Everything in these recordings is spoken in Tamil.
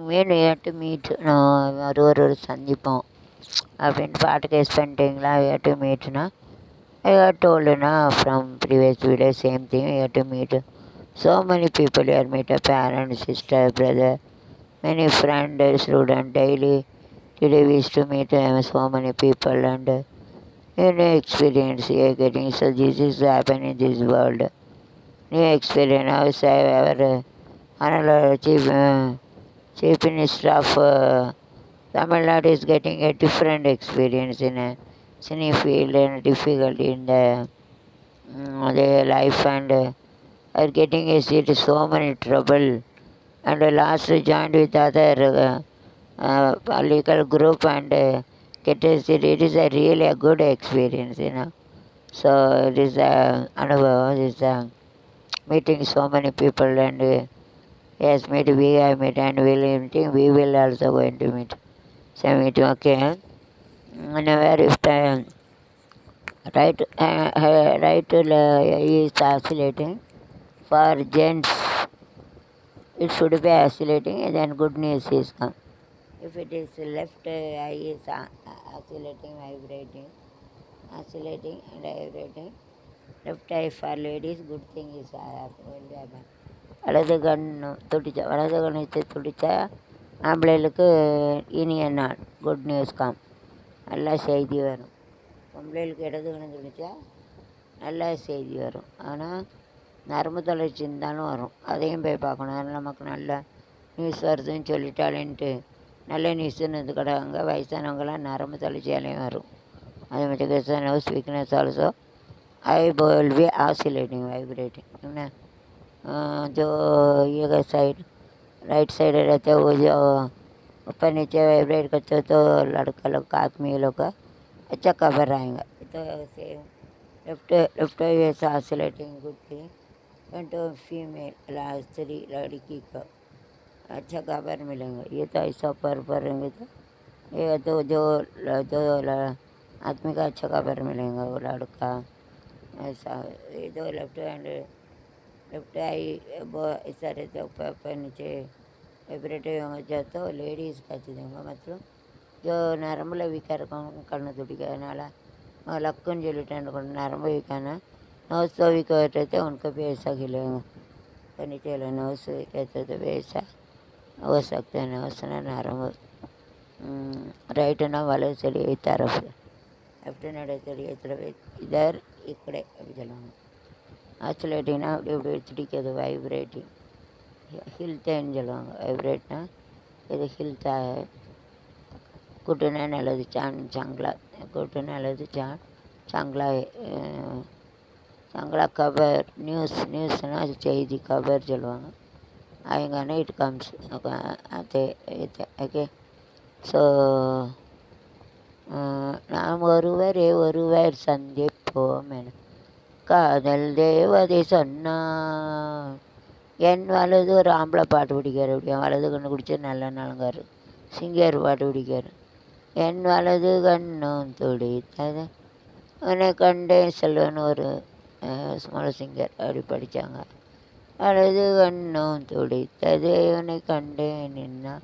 மீன் ஏட்டு மீட் நான் ஒரு சந்திப்போம் அப்படின்னு பாட்டுக்கு எஸ் பண்ணிட்டீங்களா ஏட்டு மீட்னா told from previous video same thing you have to meet so many people you are meet a parent sister brother many friend student daily today we used to meet so many people and new experience you are getting so this is happening in this world new experience now say our another chief minister of Tamil Nadu is getting a different experience in a cine field and difficulty in their life and are getting a seat so many trouble and last joined with other political group and get a seat. It is a really a good experience, you know. So it is Anubhav is meeting so many people and yes, meet we have met and we will also going to meet. So meet okay. And where if right is oscillating for gents it should be oscillating and then good news is come. If it is left eye is oscillating, oscillating and vibrating. Left eye for ladies, good thing is will happen. வலது கண் வலது கண் வச்சு துடித்தா ஆம்பளைகளுக்கு இனிய நாள் குட் நியூஸ் காம் நல்லா செய்தி வரும். பொம்பளைகளுக்கு இடது கண் துடித்தா நல்ல செய்தி வரும். ஆனால் நரம்பு தளர்ச்சி இருந்தாலும் வரும். அதையும் போய் பார்க்கணும். அதனால் நமக்கு நல்ல நியூஸ் வருதுன்னு சொல்லிட்டாலேன்ட்டு நல்ல நியூஸுன்னு இது கிடங்க வயசானவங்களாம் நரம்பு தளர்ச்சியாலையும் வரும். அதே மாதிரி nervous weakness also I will be oscillating, vibrating. जो ये साइड राइट साइड रहता है वो जो ऊपर नीचे वाइब्रेट करते हो तो लड़का लोग का आदमी लोग का अच्छा खबर आएगा. तो सेम लेफ्ट वैसा ऑसिलेटिंग गुड थिंग एंड तो फीमेल स्त्री लड़की को अच्छा खबर मिलेगा. ये तो ऐसा पर रहेंगे तो ये तो जो आदमी का अच्छा खबर मिलेगा वो लड़का ऐसा. ये तो लेफ्ट हैंड लेफ्ट आई ऐसा रहता है ऊपर नीचे वाइब्रेटिव होगा तो लेडीज़ का चीज़ेंगे मतलब जो நரம்பில் வீக்காக இருக்கும் கண்ணு துடிக்கிறதுனால லக்குன்னு சொல்லிட்டேன் நரம்பு வீக்கானா नोस तो वीक रहते थे उनको भी ऐसा खिलेंगे तो नीचे नोस कहते थे वैसा हो सकते हैं. नोस ना नरम రైట్ ना वाले चली एक तरफ लेफ्ट नड़े चली एक तरफ इधर इकड़े अभी चलाऊँगा ஆசிலேட்டிங்னா அப்படி இப்படி துடிக்கிறது வைப்ரேட்டிங் ஹில்த்தேன்னு சொல்லுவாங்க. வைப்ரேட்னா இது ஹில்த்தா घुटना நல்லது चांगला घुटना நல்லது चांगला चांगला खबर न्यूज़னா அது செய்தி खबर சொல்லுவாங்க. அவங்க இட் கம்ஸ் அது ஓகே. ஸோ நாம் ஒருவர் சந்திப்போம் என காதல் தேவதை சொன்னான். என் வலது ஒரு ஆம்பளை பாட்டு பிடிக்காரு. அப்படியே வலது கண்ணு குடிச்சா நல்ல நாளுங்காரு. சிங்கர் பாட்டு பிடிக்காரு. என் வலது கண்ணும் துடித்தது உன்னை கண்டேன் செல்வன் ஒரு ஸ்மால் சிங்கர் அப்படி படித்தாங்க. வலது கண்ணும் துடித்தது உன்னை கண்டேன் நின்னா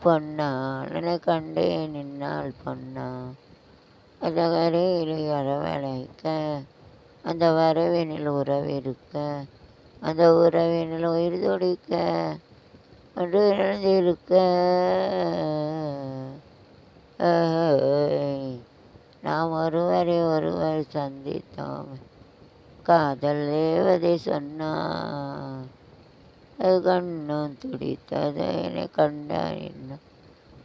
பொன்னாள் உன்னை கண்டேன் நின்னால் பொன்னா அந்த கரையில் வரவழைக்க அந்த வரவினில் உறவிருக்க அந்த உறவினில் உயிர் துடிக்க ஒன்று இழந்திருக்க நாம் ஒருவர் சந்தித்தோம் காதல் தேவதை சொன்னான். கண்ணும் துடித்தது என்னை கண்டான் என்ன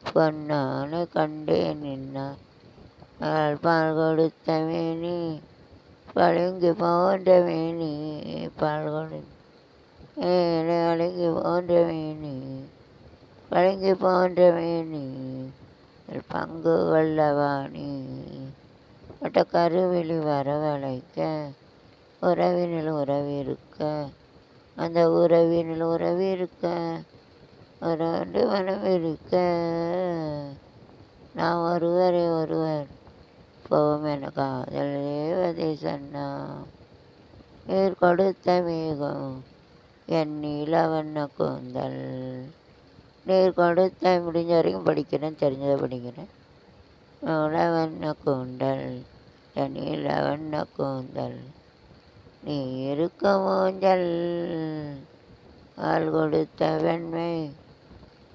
பொன்னானை கண்டேன் நின்னால் பால் கொடுத்த மேனி பழுங்கி போன்ற மேனி பால் கொடு அழுங்கி போன்ற மேனி பழுங்கி போன்ற மேனி பங்கு கொள்ளவாணி பட்ட கருவிழி வரவழைக்க உறவினில் உறவிருக்க அந்த உறவினில் உறவிருக்க ஒரு மனமிருக்க நாம் ஒருவர் போவோம் என காதல் தேவதை சொன்னான். நீர் கொடுத்த மேகம் என் நீலவண்ண கூந்தல் நீர் கொடுத்த முடிஞ்ச வரைக்கும் படிக்கிறேன், தெரிஞ்சதை படிக்கிறேன். உழவண்ண கூந்தல் தண்ணியில் வண்ண கூந்தல் நீ இருக்க ஊஞ்சல் பால் கொடுத்த வெண்மை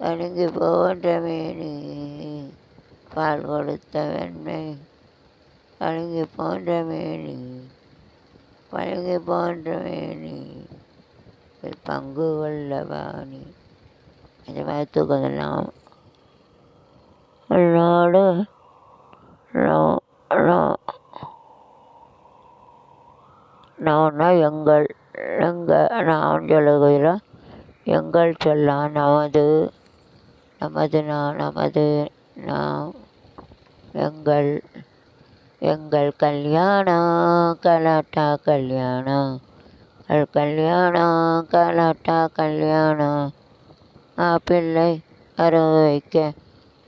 அணுங்கி போன்ற மேனி பால் கொடுத்த வெண்மை பழுங்கி போன்ற மேனி பழுங்கி போன்ற மேனி பங்கு கொள்ளவாணி இந்த மாதிரி தூக்கதெல்லாம் என்னோடு நான் எங்கள் நான் சொல்லுகிறோம் எங்கள் சொல்லலாம் நமது நமது நாம் எங்கள் கல்யாணம் கலாட்டா கல்யாணம் கலாட்டா கல்யாணம் பிள்ளை அறுவை வைக்க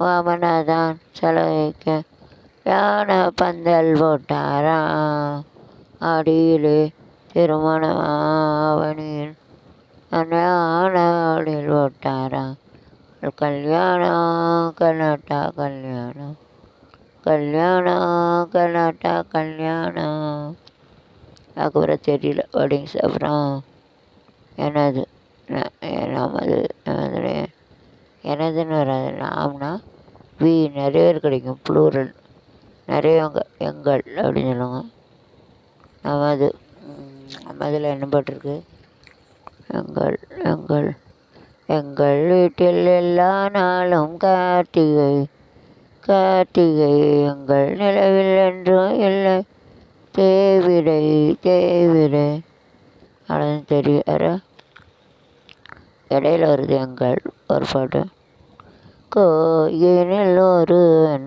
வாமனாதான் செலவு வைக்க யானை பந்தல் போட்டாராம் அடியிலே திருமணம் ஆவணியில் ஆடியில் போட்டாராம் கல்யாணம் கலாட்டா கல்யாணம் கலாட்டா கல்யாணம். அதுக்கப்புறம் தெரியல வேர்டிங்ஸ். அப்புறம் எனதுன்னு வராது. நாம்னா நிறைய பேர் கிடைக்கும், ப்ளூரல் நிறையவங்க எங்கள் அப்படின்னு சொல்லுவாங்க. நமதில் என்ன போட்டிருக்கு? எங்கள் வீட்டில் எல்லா நாளும் கார்த்திகை எங்கள் நிலவில் என்றும் இல்லை தேவிடை அவ்வளோதான் தெரியும். இடையில வருது எங்கள் ஒரு பாட்டு. கோயிலில் ஒருவன்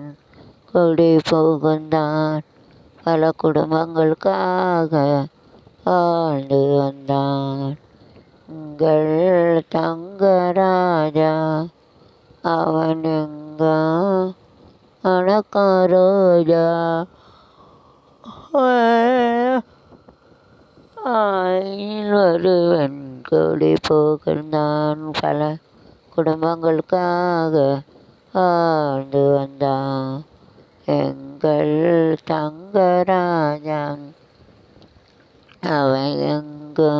கொடி புகுந்தான் பல குடும்பங்களுக்காக வாழ்ந்து வந்தான் உங்கள் தங்கராஜா அவன் எங்கோ ரோஜா ஒருவன் கொடி புகுந்தான் பல குடும்பங்களுக்காக வாழ்ந்து வந்தான் எங்கள் தங்கராஜன் அவன் எங்கோ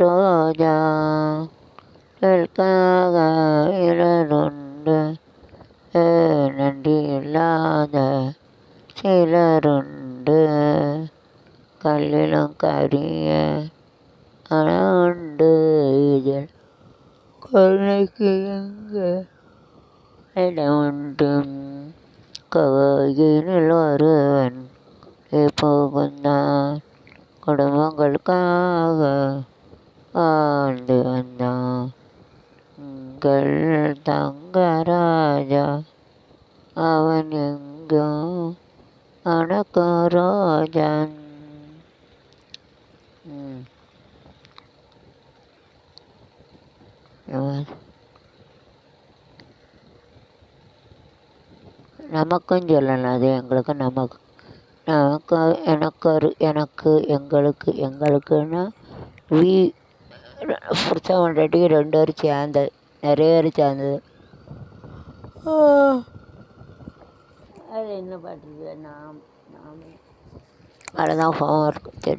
ரோஜா இரண்டு நன்றி இல்லாத சிலருண்டு கல்லிலும் கரிய உண்டு இதில் கொள்ளைக்கு எங்கே இடம் உண்டு கோயிலில் ஒருவன் புகுந்தான் குடும்பங்களுக்காக வாழ்ந்து வந்தான் உங்கள் தங்கராஜா அவன் எங்கோ ரோஜன். நமக்கும் சொல்லலாம், அது எங்களுக்கு எங்களுக்குன்னா புருஷன் பொண்டாட்டிக்கு 2 பேரும் சேர்ந்தது, நிறைய பேர் சேர்ந்தது. அது என்ன பாட்டு? அவ்வளோதான் ஹோம்ஒர்க்.